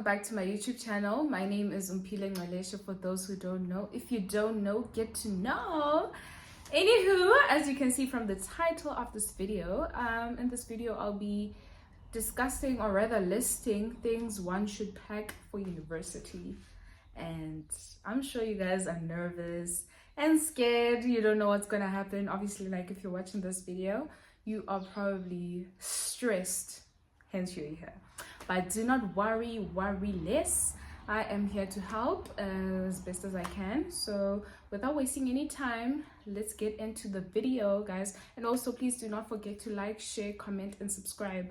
back to my YouTube channel. My name is Malaysia for those who don't know. If you don't know, get to know. Anywho, as you can see from the title of this video, in this video I'll be discussing, or rather listing, things one should pack for university. And I'm sure you guys are nervous and scared. You don't know what's gonna happen. Obviously, like if you're watching this video, you are probably stressed, hence you're here. But do not worry less. I am here to help as best as I can. So without wasting any time, let's get into the video, guys. And also, please do not forget to like, share, comment, and subscribe.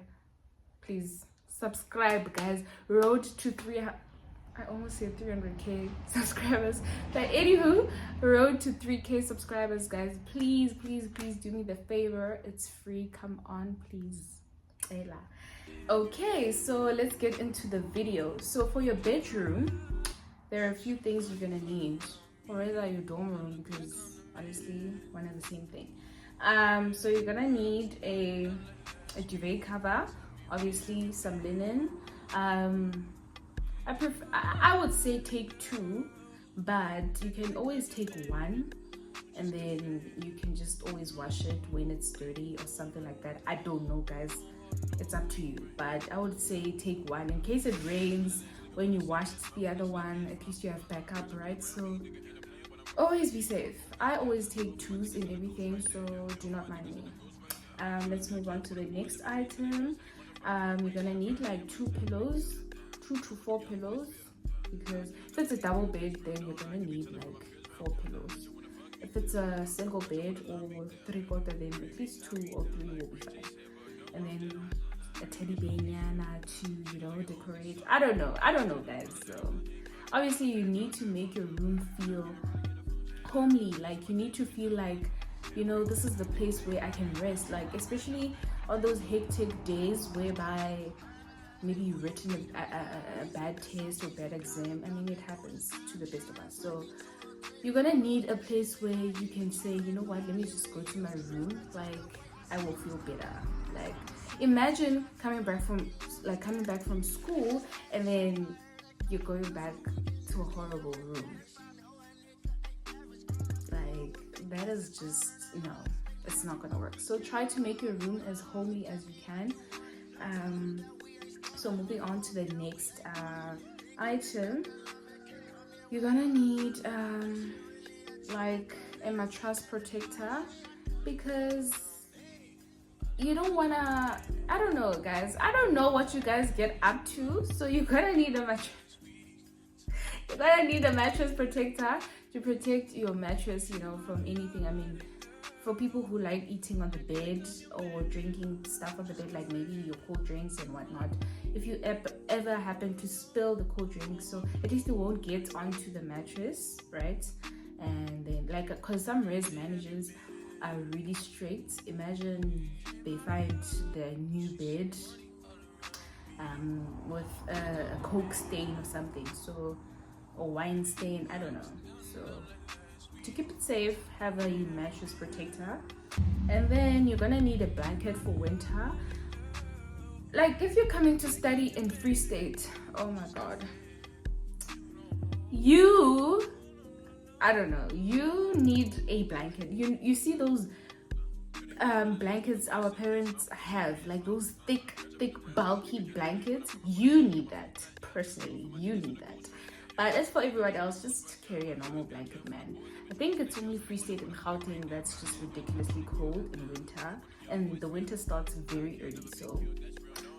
Please subscribe, guys. Road to 300. I almost said 300k subscribers. But anywho, road to 3k subscribers, guys. Please do me the favor. It's free. Come on, please. Ella. Okay, so let's get into the video. So for your bedroom, there are a few things you're gonna need, or rather your dorm room, because honestly, one and the same thing. So you're gonna need a duvet cover, obviously some linen. I would say take two, but you can always take one, and then you can just always wash it when it's dirty or something like that. I don't know, guys. It's up to you, but I would say take one in case it rains. When you wash the other one, at least you have backup, right? So always be safe. I always take twos in everything, so do not mind me. Let's move on to the next item. You're gonna need like 2 pillows, 2 to 4 pillows, because if it's a double bed, then you're gonna need like 4 pillows. If it's a single bed or 3/4, then at least 2 or 3 will be fine. And then a teddy bear to decorate. I don't know, guys. So obviously you need to make your room feel homely. Like you need to feel like, this is the place where I can rest, like especially on those hectic days whereby maybe you've written a bad test or bad exam. I mean, it happens to the best of us. So you're gonna need a place where you can say, you know what, let me just go to my room, like I will feel better. Like imagine coming back from school and then you're going back to a horrible room. Like that is just, it's not gonna work. So try to make your room as homely as you can. So moving on to the next item, you're gonna need like a mattress protector, because you don't wanna, I don't know, guys, I don't know what you guys get up to, so you're gonna need a mattress. You're gonna need a mattress protector to protect your mattress, from anything. I mean, for people who like eating on the bed or drinking stuff on the bed, like maybe your cold drinks and whatnot, if you ever happen to spill the cold drinks, so at least it won't get onto the mattress, right? And then, like, because some res managers are really strict. Imagine they find the new bed with a coke stain or something, so, or wine stain, I don't know. So to keep it safe, have a mattress protector. And then you're gonna need a blanket for winter. Like if you're coming to study in Free State, oh my god, you need a blanket. You see those blankets our parents have, like those thick bulky blankets? You need that. Personally, you need that. But as for everyone else, just carry a normal blanket, man. I think it's only Free State and Gauteng that's just ridiculously cold in winter, and the winter starts very early, so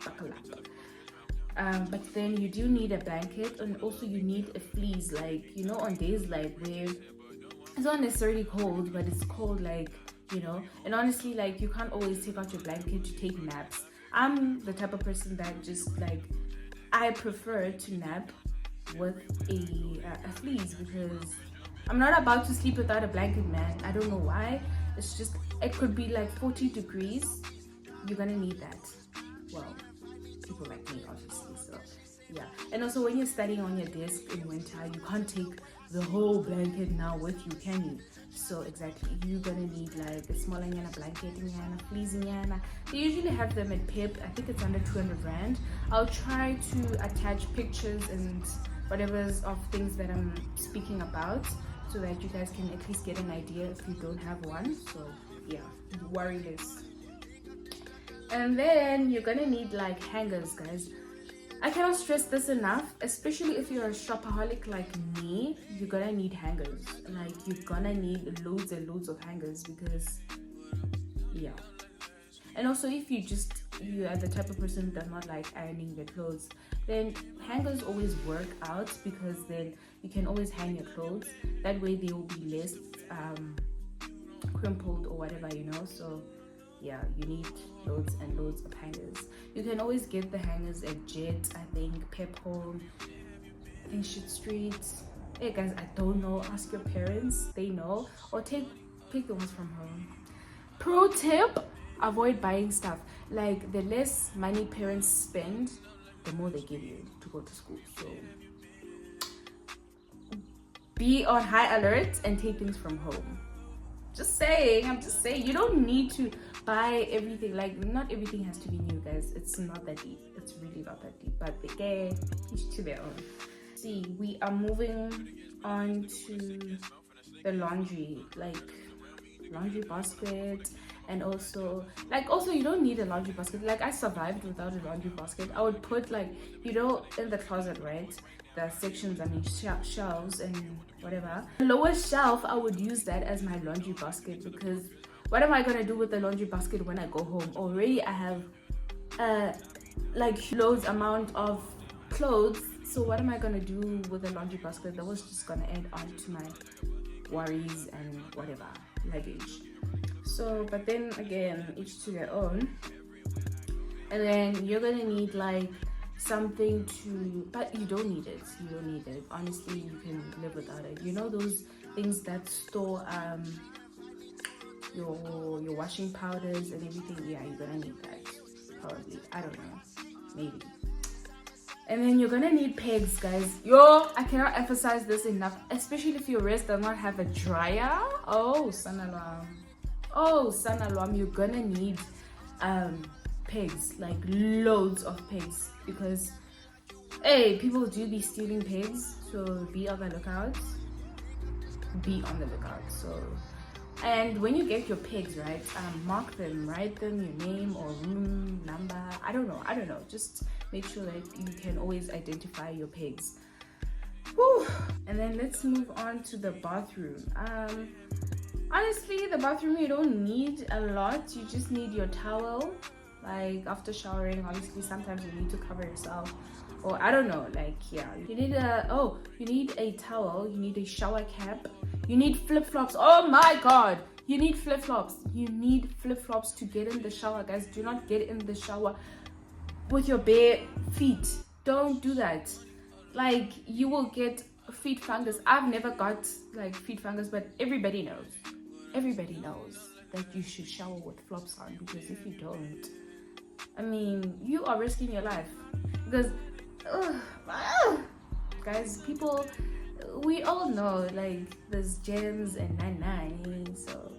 buckle up. But then you do need a blanket, and also you need a fleece, like, on days like where it's not necessarily cold, but it's cold, like, and honestly, like, you can't always take out your blanket to take naps. I'm the type of person that just, like, I prefer to nap with a fleece, because I'm not about to sleep without a blanket, man. I don't know why. It's just, it could be like 40 degrees. You're gonna need that. Well, people like me, obviously. So yeah. And also, when you're studying on your desk in winter, you can't take the whole blanket now with you, can you? So exactly, you're gonna need like a smaller yana, blanket yana, fleecing yana. They usually have them at Pip. I think it's under 200 rand. I'll try to attach pictures and whatever's of things that I'm speaking about, so that you guys can at least get an idea if you don't have one. So yeah, worry less. And then you're gonna need like hangers, guys. I cannot stress this enough, especially if you're a shopaholic like me. You're gonna need hangers. Like, you're gonna need loads and loads of hangers, because yeah. And also, if you are the type of person who does not like ironing their clothes, then hangers always work out, because then you can always hang your clothes. That way they will be less crumpled or whatever, you know. So yeah, you need loads and loads of hangers. You can always get the hangers at Jet, I think, Pep Home, I think Shit Street. Hey guys, I don't know, ask your parents, they know, or pick the ones from home. Pro tip, avoid buying stuff. Like, the less money parents spend, the more they give you to go to school. So be on high alert and take things from home. I'm just saying, you don't need to buy everything. Like, not everything has to be new, guys. It's not that deep. It's really not that deep. But again, each to their own. See, we are moving on to the laundry, like laundry basket. And also you don't need a laundry basket. Like, I survived without a laundry basket. I would put, like, you know, in the closet, right, the sections, shelves and whatever, the lowest shelf, I would use that as my laundry basket, because what am I gonna do with the laundry basket when I go home? Already I have like loads amount of clothes, so what am I gonna do with the laundry basket? That was just gonna add on to my worries and whatever luggage. So, but then again, each to their own. And then you're gonna need like something to, but you don't need it. Honestly, you can live without it. You know those things that store your washing powders and everything? Yeah, you're gonna need that, probably. I don't know, maybe. And then you're gonna need pegs, guys. I cannot emphasize this enough, especially if your wrist does not have a dryer. Oh, sun alarm. You're gonna need pegs, like loads of pegs, because hey, people do be stealing pegs, so be on the lookout. So, and when you get your pegs, right, mark them, write them, your name or room number. I don't know, just make sure that you can always identify your pegs. Whew. And then let's move on to the bathroom. Honestly, the bathroom, you don't need a lot. You just need your towel. Like, after showering, obviously sometimes you need to cover yourself, or I don't know, like, yeah, you need a towel, you need a shower cap, you need flip-flops. Oh my god, you need flip-flops to get in the shower, guys. Do not get in the shower with your bare feet. Don't do that. Like, you will get feet fungus. I've never got like feet fungus, but everybody knows that you should shower with flops on, because if you don't, I mean, you are risking your life, because guys, people, we all know, like, there's germs and 99, so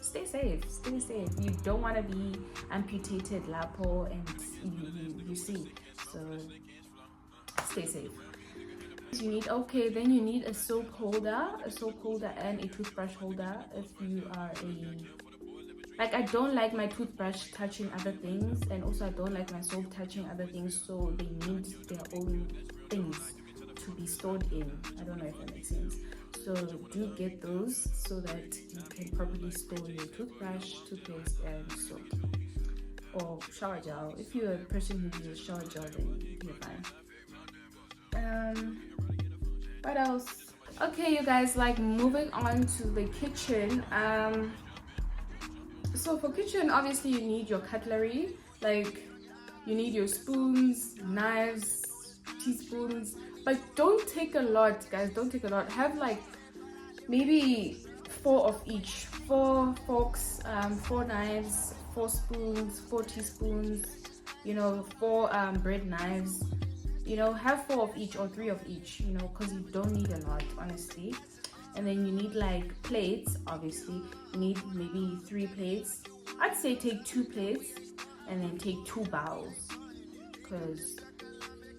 stay safe. You don't want to be amputated lapo and you see, so stay safe. You need a soap holder and a toothbrush holder. If you are I don't like my toothbrush touching other things, and also I don't like my soap touching other things, so they need their own things to be stored in. I don't know if that makes sense. So do get those so that you can properly store your toothbrush, toothpaste, and soap, or shower gel. If you're a person who uses shower gel, then you're fine. What else? Okay, you guys, like, moving on to the kitchen. So for kitchen, obviously you need your cutlery. Like, you need your spoons, knives, teaspoons, but don't take a lot, guys. Don't take a lot. Have like maybe 4 of each. 4 forks, 4 knives, 4 spoons, 4 teaspoons, 4 bread knives. Have 4 of each or 3 of each, because you don't need a lot, honestly. And then you need like plates, obviously. You need maybe 3 plates. I'd say take 2 plates and then take 2 bowls. Because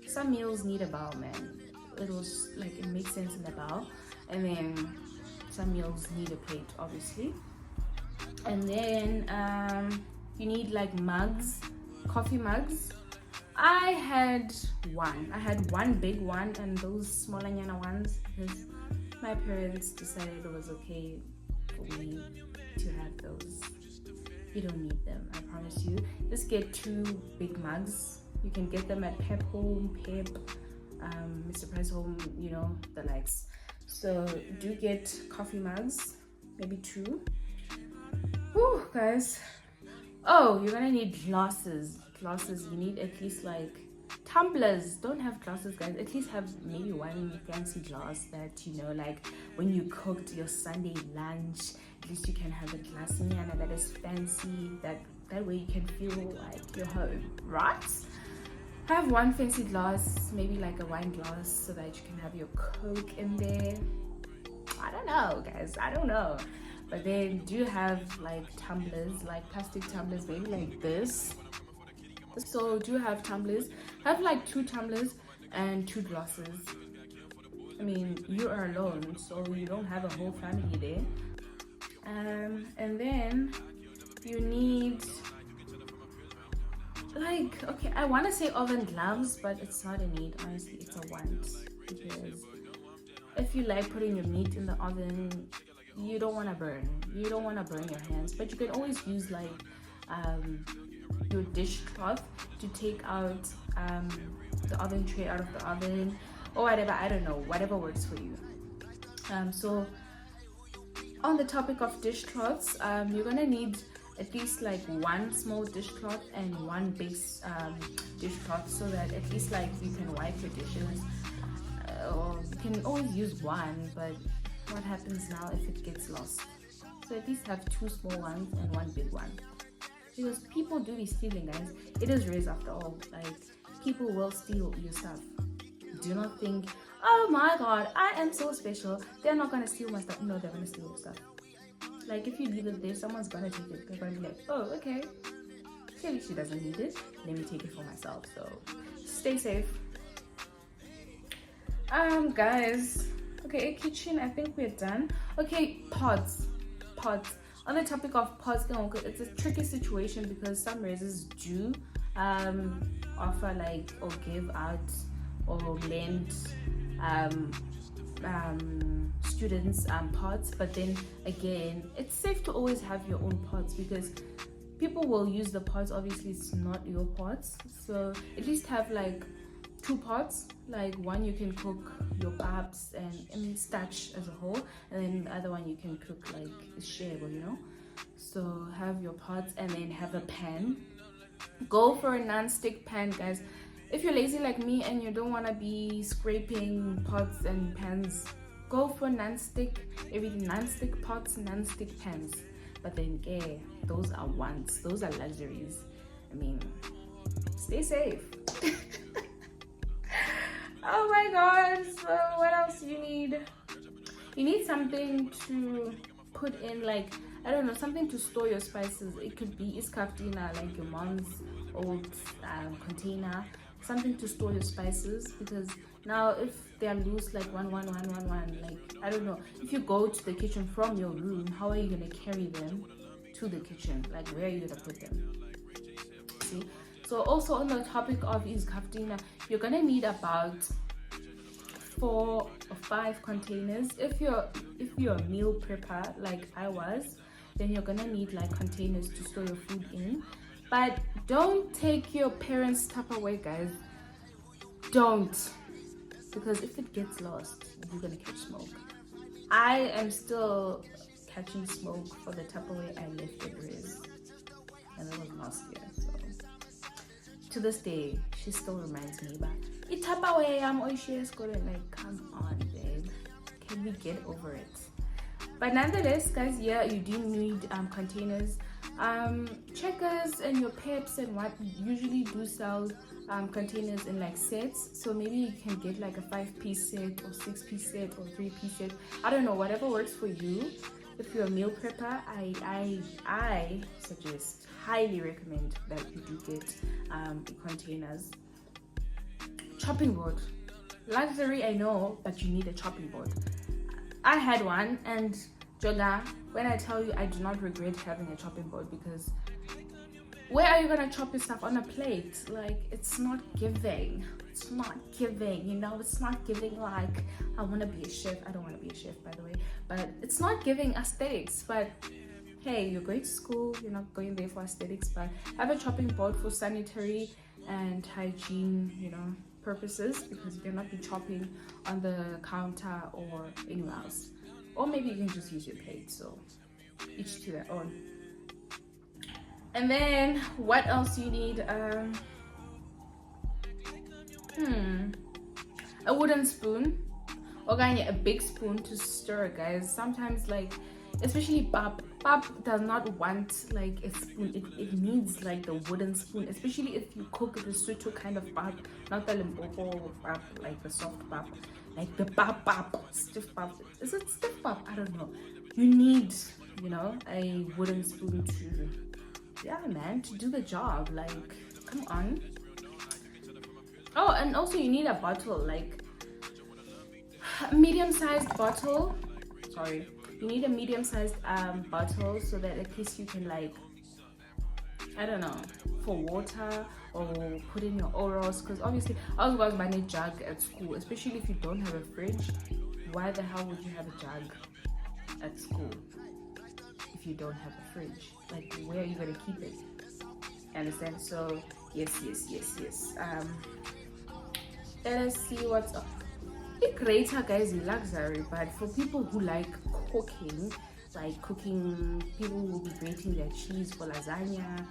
some meals need a bowl, man. It was like, it makes sense in a bowl. And then some meals need a plate, obviously. And then you need like mugs, coffee mugs. I had one big one and those smaller ones because my parents decided it was okay for me to have those. You don't need them, I promise you. Just get 2 big mugs. You can get them at Pep Home, Pep, Mr. Price Home, you know, the likes. So do get coffee mugs, maybe 2. Whew, guys. Oh, you're gonna need glasses. You need at least like tumblers. Don't have glasses, guys. At least have maybe 1 fancy glass that, you know, like when you cooked your Sunday lunch, at least you can have a glass that is fancy. That way you can feel like you're home, right? Have 1 fancy glass, maybe like a wine glass, so that you can have your Coke in there. I don't know, guys. I don't know. But then do have like tumblers, like plastic tumblers, maybe like this. So do have tumblers. Have like 2 tumblers and 2 glasses. I mean, you are alone, so you don't have a whole family there. And then you need like, okay, I want to say oven gloves, but it's not a need. Honestly, it's a want, because if you like putting your meat in the oven, you don't want to burn. You don't want to burn your hands, but you can always use like your dishcloth to take out the oven tray out of the oven or whatever. I don't know, whatever works for you. So on the topic of dishcloths, you're gonna need at least like 1 small dishcloth and 1 big dishcloth, so that at least like you can wipe your dishes. Or you can always use 1, but what happens now if it gets lost? So at least have 2 small ones and 1 big one, because people do be stealing, guys. It is race after all. Like, people will steal your stuff. Do not think, oh my god, I am so special, they're not gonna steal my stuff. No, they're gonna steal your stuff. Like, if you leave it there, someone's gonna take it. They're gonna be like, oh, okay, clearly she doesn't need it, let me take it for myself. So stay safe. Guys, okay, kitchen, I think we're done. Okay, pots. On the topic of pots, it's a tricky situation because some raises do offer like, or give out or lend students pots, but then again, it's safe to always have your own pots, because people will use the pots. Obviously it's not your pots, so at least have like 2 pots, like 1 you can cook your paps and starch as a whole, and then the other one you can cook like shebo, you know. So have your pots, and then have a pan. Go for a non-stick pan, guys. If you're lazy like me and you don't want to be scraping pots and pans, go for non-stick, everything, non-stick pots, non-stick pans. But then, yeah, those are wants, those are luxuries. I mean, stay safe. Oh my god, so what else do you need? You need something to put in, like, I don't know, something to store your spices. It could be iskaftina, like your mom's old container, something to store your spices, because now if they're loose, like one, like, I don't know, if you go to the kitchen from your room, how are you going to carry them to the kitchen? Like, where are you going to put them? See? So also on the topic of iskaftina, you're going to need about 4 or 5 containers. If you're a meal prepper like I was, then you're gonna need like containers to store your food in. But don't take your parents' Tupperware, guys. Don't, because if it gets lost, you're gonna catch smoke. I am still catching smoke for the Tupperware I left at Riz, and that was last year. So to this day, she still reminds me about it. Tupperware, I'm always going like, come on, babe, can we get over it? But nonetheless, guys, yeah, you do need containers. Checkers and your Peps and what usually do sell containers in like sets, so maybe you can get like a 5-piece set or 6-piece set or 3-piece set. I don't know, whatever works for you. If you're a meal prepper, I suggest, highly recommend that you do get containers. Chopping board, luxury, I know, but you need a chopping board. I had one, and Joga, when I tell you, I do not regret having a chopping board, because where are you gonna chop your stuff? On a plate? Like, it's not giving. It's not giving, you know. It's not giving like, I want to be a chef. I don't want to be a chef, by the way, but it's not giving aesthetics. But hey, you're going to school, you're not going there for aesthetics, but have a chopping board for sanitary and hygiene, you know, purposes, because you cannot be chopping on the counter or anywhere else. Or maybe you can just use your plate, so each to their own. And then what else you need? A wooden spoon, or a big spoon to stir, guys. Sometimes, like, especially Bab does not want like a spoon. It needs like the wooden spoon, especially if you cook the Sotho kind of Bab, not the Limpopo Bab, like the soft Bab, like the Bab, stiff Bab. Is it stiff Bab? I don't know. You need, you know, a wooden spoon to, yeah, man, to do the job. Like, come on. Oh, and also you need a bottle, like a medium-sized bottle. Sorry, you need a medium-sized bottle, so that in case you can, like, I don't know, for water or put in your orals. Because obviously I was going to buy a jug at school, especially if you don't have a fridge. Why the hell would you have a jug at school if you don't have a fridge? Like, where are you gonna keep it? Understand? So yes. Let us see what's up. The grater, guys, is luxury, but for people who like cooking, people will be grating their cheese for lasagna,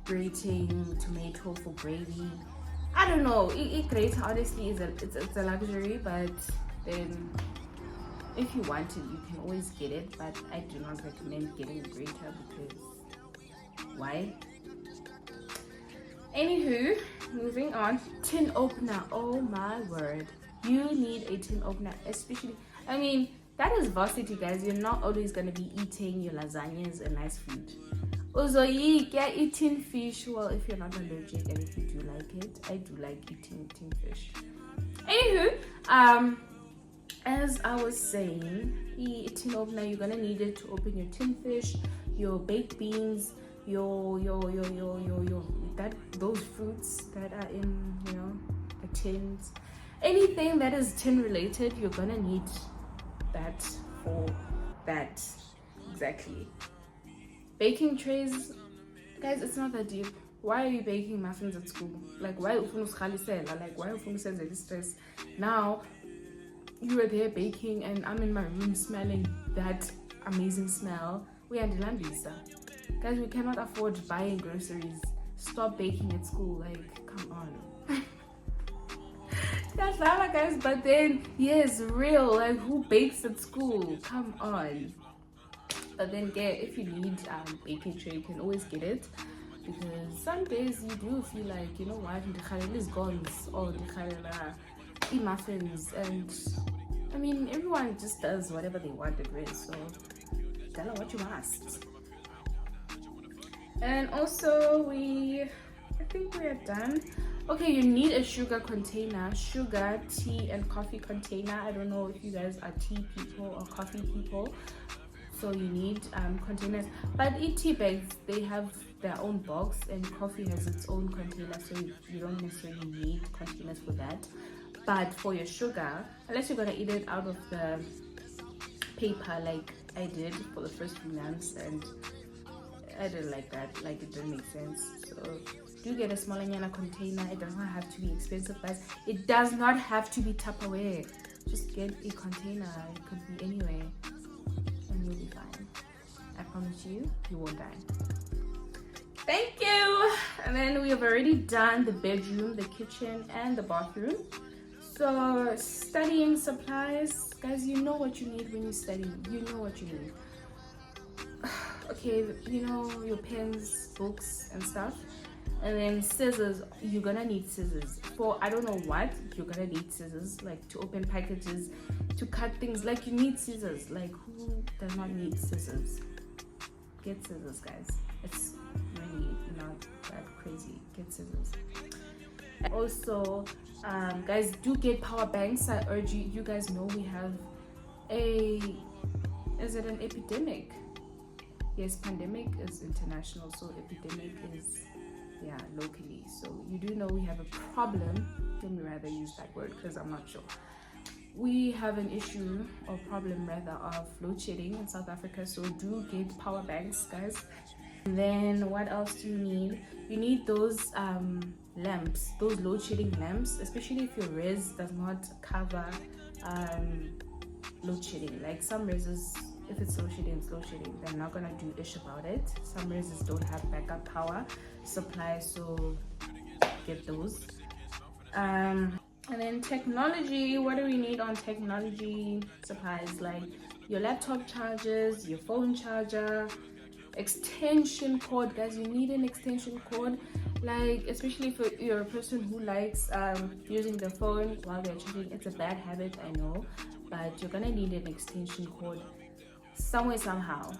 grating tomato for gravy. I don't know. It grater honestly is it's a luxury, but then if you want it, you can always get it. But I do not recommend getting a grater, because why? Anywho, moving on. Tin opener. Oh my word. You need a tin opener, especially, I mean, that is varsity, guys. You're not always going to be eating your lasagnas and nice food. Also, you get eating fish. Well, if you're not allergic and if you do like it, I do like eating tin fish. Anywho, as I was saying, the tin opener, you're gonna need it to open your tin fish, your baked beans, those fruits that are in, you know, the tins. Anything that is tin related, you're gonna need that for that. Exactly. Baking trays, guys, it's not that deep. Why are you baking muffins at school? Like, why why this stress? Now you are there baking and I'm in my room smelling that amazing smell. We are Lambisa. Guys, we cannot afford buying groceries. Stop baking at school. Like, come on. That's lava, guys. But then, yes, real. Like, who bakes at school? Come on. But then, if you need baking tray, you can always get it. Because some days you do feel like, you know what, the khalil is gone, or the khalil muffins, and I mean, everyone just does whatever they want to do, so tell her what you must. And also, I think we are done. Okay, you need a sugar container, sugar, tea, and coffee container. I don't know if you guys are tea people or coffee people, so you need containers. But tea bags, they have their own box, and coffee has its own container, so you don't necessarily need containers for that. But for your sugar, unless you're gonna eat it out of the paper like I did for the first few months, and I didn't like that, like it didn't make sense. So do get a smaller container. It does not have to be expensive, guys. It does not have to be Tupperware. Just get a container. It could be anywhere, and you'll be fine. I promise you, you won't die. Thank you. And then we have already done the bedroom, the kitchen, and the bathroom. So studying supplies, guys, you know what you need when you study. You know what you need. okay, you know, your pens, books and stuff. And then scissors, you're gonna need scissors for I don't know what. You're gonna need scissors, like to open packages, to cut things. Like you need scissors. Like who does not need scissors? Get scissors, guys. It's really not that crazy. Get scissors. Also, guys, do get power banks. I urge you. You guys know we have is it an epidemic? Yes, pandemic is international, so epidemic is locally. So you do know we have a problem. Let me rather use that word because I'm not sure. We have an issue or problem rather of load shedding in South Africa, so do get power banks, guys. And then what else do you need? You need those lamps, those load shedding lamps, especially if your res does not cover load shedding. Like some reses, if it's load shedding, it's load shedding. They're not gonna do ish about it. Some reses don't have backup power supply, so get those. And then technology, what do we need on technology supplies? Like your laptop chargers, your phone charger, extension cord. Guys, you need an extension cord, like especially if you're a person who likes using the phone while they're charging. It's a bad habit, I know, but you're gonna need an extension cord somewhere, somehow.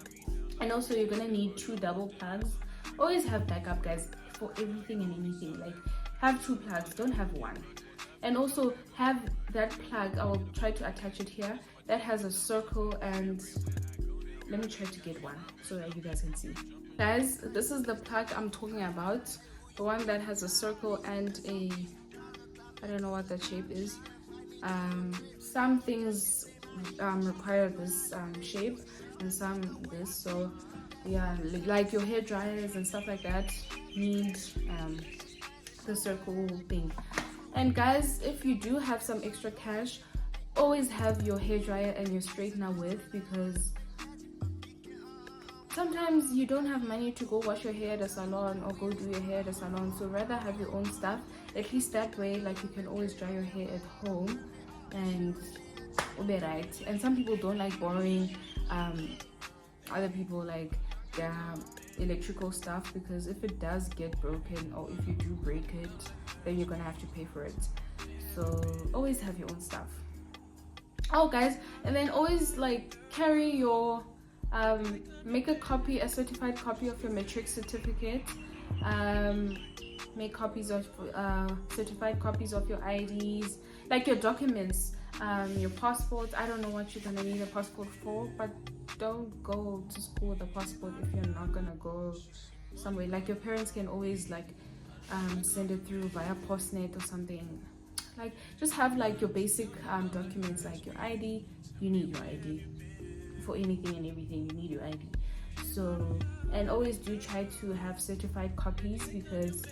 And also you're gonna need 2 double plugs. Always have backup, guys, for everything and anything. Like have 2 plugs, don't have 1. And also have that plug, I'll try to attach it here, that has a circle, and let me try to get one so that you guys can see. Guys, this is the plug I'm talking about, the one that has a circle and I don't know what that shape is. Some things require this shape and some this, so yeah, like your hair dryers and stuff like that need the circle thing. And guys, if you do have some extra cash, always have your hair dryer and your straightener with, because sometimes you don't have money to go wash your hair at a salon or go do your hair at a salon, so rather have your own stuff. At least that way, like, you can always dry your hair at home and it'll be right. And some people don't like borrowing other people, like, their electrical stuff, because if it does get broken or if you do break it, then you're gonna have to pay for it. So always have your own stuff. Oh guys, and then always like carry your make a certified copy of your matric certificate. Make copies of certified copies of your IDs, like your documents, your passports. I don't know what you're gonna need a passport for, but don't go to school with a passport if you're not gonna go somewhere. Like your parents can always like send it through via postnet or something. Like just have like your basic documents, like your ID. You need your ID for anything and everything. You need your ID. So, and always do try to have certified copies, because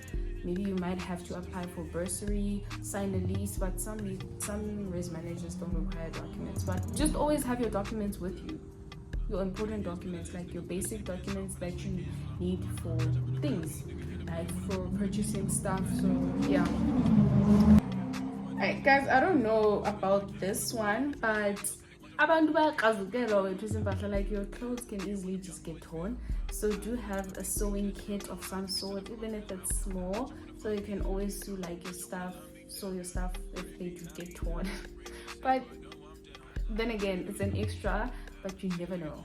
maybe you might have to apply for bursary, sign a lease, but some res managers don't require documents. But just always have your documents with you, your important documents, like your basic documents that you need for things, like for purchasing stuff. So yeah. Alright guys, I don't know about this one, but like your clothes can easily just get torn, so do have a sewing kit of some sort, even if it's small, so you can always sew like your stuff, if they do get torn. But then again, it's an extra, but you never know.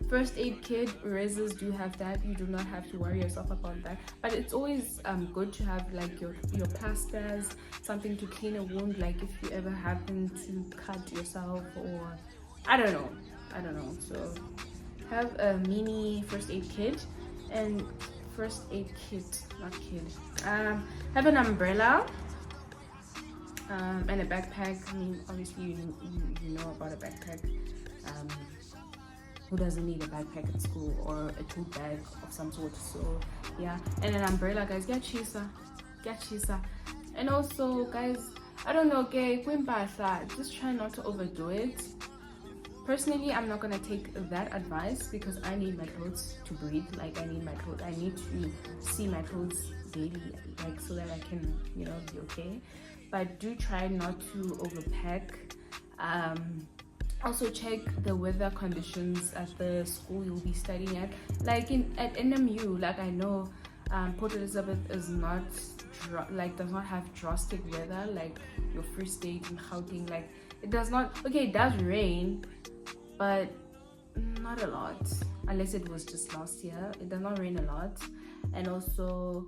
First aid kit, reses do have that. You do not have to worry yourself about that, but it's always good to have like your plasters, something to clean a wound, like if you ever happen to cut yourself, or I don't know. So have a mini first aid kit, and have an umbrella and a backpack. I mean, obviously you know about a backpack. Who doesn't need a backpack at school, or a tote bag of some sort? So yeah, and an umbrella, guys. Get cheaper. And also guys, I don't know, just try not to overdo it. Personally, I'm not gonna take that advice, because I need my clothes to breathe. Like I need to see my clothes daily, like so that I can, be okay. But do try not to overpack. Also check the weather conditions at the school you'll be studying at. Like at NMU, like I know Port Elizabeth is not does not have drastic weather like your Free State and Gauteng. Like it does not. Okay, it does rain, but not a lot, unless it was just last year. It does not rain a lot. And also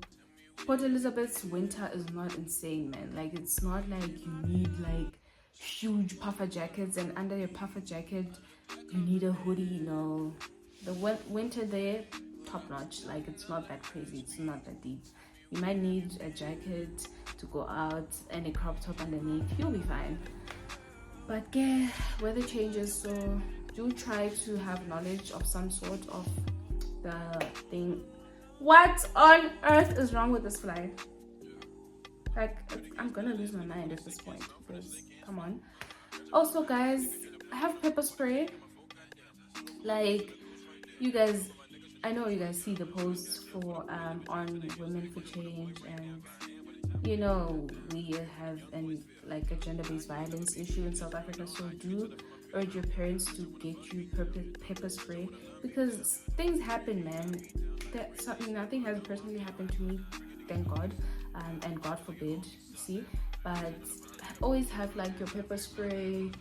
Port Elizabeth's winter is not insane, man. Like it's not like you need like huge puffer jackets, and under your puffer jacket you need a hoodie. No, the winter there, top notch. Like it's not that crazy, it's not that deep. You might need a jacket to go out and a crop top underneath, you'll be fine. But yeah, weather changes, so do try to have knowledge of some sort of the thing. What on earth is wrong with this fly? Like, I'm gonna lose my mind at this point, because come on. Also guys, I have pepper spray. Like, you guys, I know you guys see the posts for on Women for Change, and you know we have like a gender-based violence issue in South Africa, so do urge your parents to get you pepper spray, because things happen, man. Nothing has personally happened to me, thank God, and God forbid, see, but always have like your pepper spray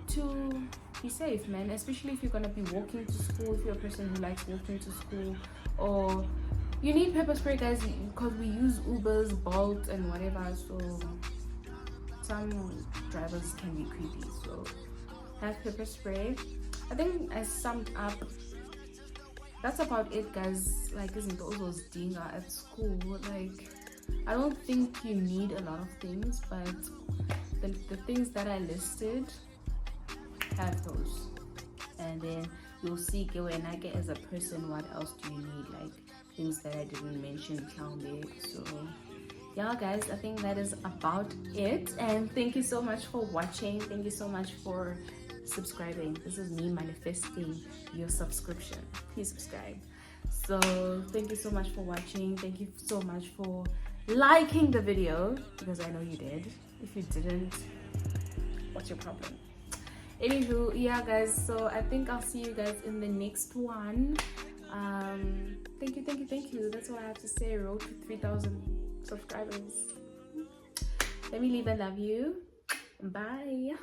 to be safe, man, especially if you're gonna be walking to school, if you're a person who likes walking to school, or you need pepper spray, guys, because we use Ubers, Bolt, and whatever, so some drivers can be creepy, so have pepper spray. I think I summed up, that's about it, guys. Like, isn't all those dinger at school? Like, I don't think you need a lot of things, but the things that I listed, have those, and then you'll see Kewenake as a person, what else do you need, like things that I didn't mention down there. So yeah guys, I think that is about it, and thank you so much for watching. Thank you so much for subscribing. This is me manifesting your subscription. Please subscribe. So thank you so much for watching. Thank you so much for liking the video, because I know you did. If you didn't, what's your problem? Anywho, yeah guys, so I think I'll see you guys in the next one. Thank you. That's all I have to say. Road to 3,000 subscribers. Let me leave and love you. Bye.